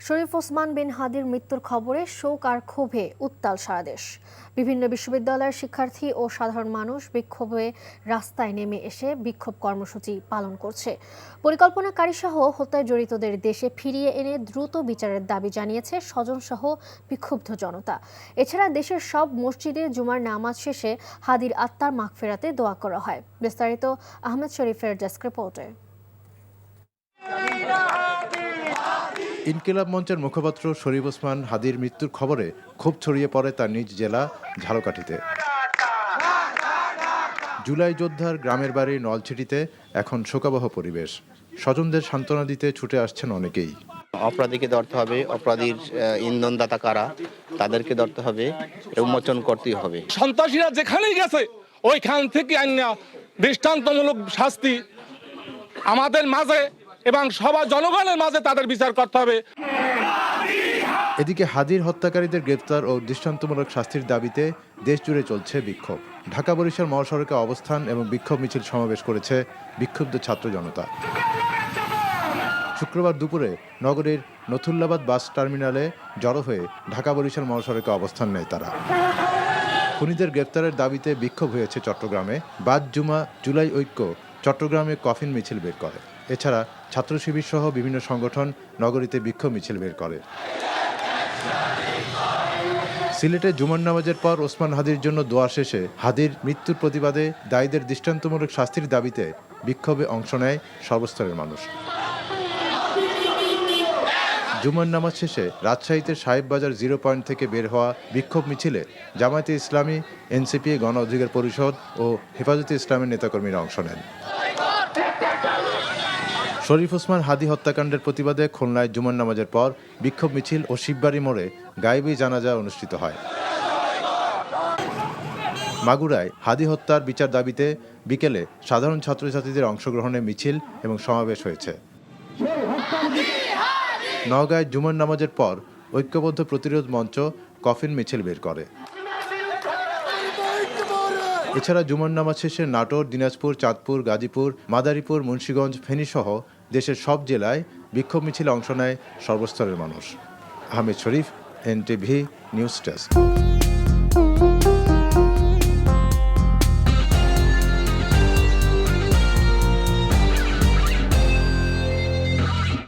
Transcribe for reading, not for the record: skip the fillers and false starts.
শরীফ ওসমান বিন হাদির মৃত্যুর খবরে শোক আর ক্ষোভে উত্তাল সারা দেশ। বিভিন্ন বিশ্ববিদ্যালয়ের শিক্ষার্থী ও সাধারণ মানুষ বিক্ষোভে রাস্তায় নেমে এসে বিক্ষোভ কর্মসূচি পালন করছে। পরিকল্পনাকারী সহ হত্যায় জড়িতদের দেশে ফিরিয়ে এনে দ্রুত বিচারের দাবি জানিয়েছে স্বজনসহ বিক্ষুব্ধ জনতা। এছাড়া দেশের সব মসজিদে জুমার নামাজ শেষে হাদির আত্মার মাগফিরাতে দোয়া করা হয়। বিস্তারিত আহমেদ শরীফের ডেস্ক রিপোর্টে। ইনকিলাব মঞ্চের মুখপাত্র শরীফ ওসমান হাদির মৃত্যুর খবরে ক্ষোভ ছড়িয়ে পড়ে তার নিজ জেলা ঝালকাঠিতে। জুলাই যোদ্ধার গ্রামের বাড়ি নলছিটিতে এখন শোকাবহ পরিবেশ। স্বজনদের সান্ত্বনা দিতে ছুটে আসছেন অনেকেই। অপরাধীকে ধরতে হবে, অপরাধীর ইন্ধনদাতা কারা তাদেরকে ধরতে হবে, উন্মোচন করতেই হবে। সন্ত্রাসীরা যেখানেই গেছে ওইখান থেকে আইনা দৃষ্টান্তমূলক শাস্তি আমাদের মাঝে এবং সবার জনগণের মাঝে তাদের বিচার করতে হবে। এদিকে হাদির হত্যাকারীদের গ্রেপ্তার ও দৃষ্টান্তমূলক শাস্তির দাবিতে দেশ জুড়ে চলছে বিক্ষোভ। ঢাকা বরিশাল মহাসড়কে অবস্থান এবং বিক্ষোভ মিছিল সমাবেশ করেছে বিক্ষুব্ধ ছাত্র জনতা। শুক্রবার দুপুরে নগরীর নথুল্লাবাদ বাস টার্মিনালে জড়ো হয়ে ঢাকা বরিশাল মহাসড়কে অবস্থান নেয় তারা। খুনিদের গ্রেপ্তারের দাবিতে বিক্ষোভ হয়েছে চট্টগ্রামে। বাদ জুমা জুলাই ঐক্য চট্টগ্রামে কফিন মিছিল বের করে। এছাড়া ছাত্র শিবির সহ বিভিন্ন সংগঠন নগরীতে বিক্ষোভ মিছিল বের করে। সিলেটে জুমার নামাজের পর ওসমান হাদির জন্য দোয়া শেষে হাদির মৃত্যুর প্রতিবাদে দায়ীদের দৃষ্টান্তমূলক শাস্তির দাবিতে বিক্ষোভে অংশ নেয় সর্বস্তরের মানুষ। জুমার নামাজ শেষে রাজশাহীতে সাহেববাজার 0 পয়েন্ট থেকে বের হওয়া বিক্ষোভ মিছিলে জামায়াতে ইসলামী, এনসিপি, গণ অধিকার পরিষদ ও হেফাজতে ইসলামের নেতাকর্মীরা অংশ নেন। শরীফ ওসমান হাদি হত্যাকাণ্ডের প্রতিবাদে খুলনায় জুমার নামাজের পর বিক্ষোভ মিছিল ও শিববাড়ি মোড়ে গায়েবী জানাজা অনুষ্ঠিত হয়। মাগুরায় হাদি হত্যার বিচার দাবিতে বিকেলে সাধারণ ছাত্রছাত্রীদের অংশগ্রহণে মিছিল এবং সমাবেশ হয়েছে। নওগাঁয় জুমার নামাজের পর ঐক্যবদ্ধ প্রতিরোধ মঞ্চ কফিন মিছিল বের করে। এছাড়া জুমার নামাজ শেষে নাটোর, দিনাজপুর, চাঁদপুর, গাজীপুর, মাদারীপুর, মুন্সিগঞ্জ, ফেনীসহ দেশের সব জেলায় বিক্ষোভ মিছিলে অংশ নেয় সর্বস্তরের মানুষ। আহমেদ শরীফ, এনটিভি নিউজ ডেস্ক।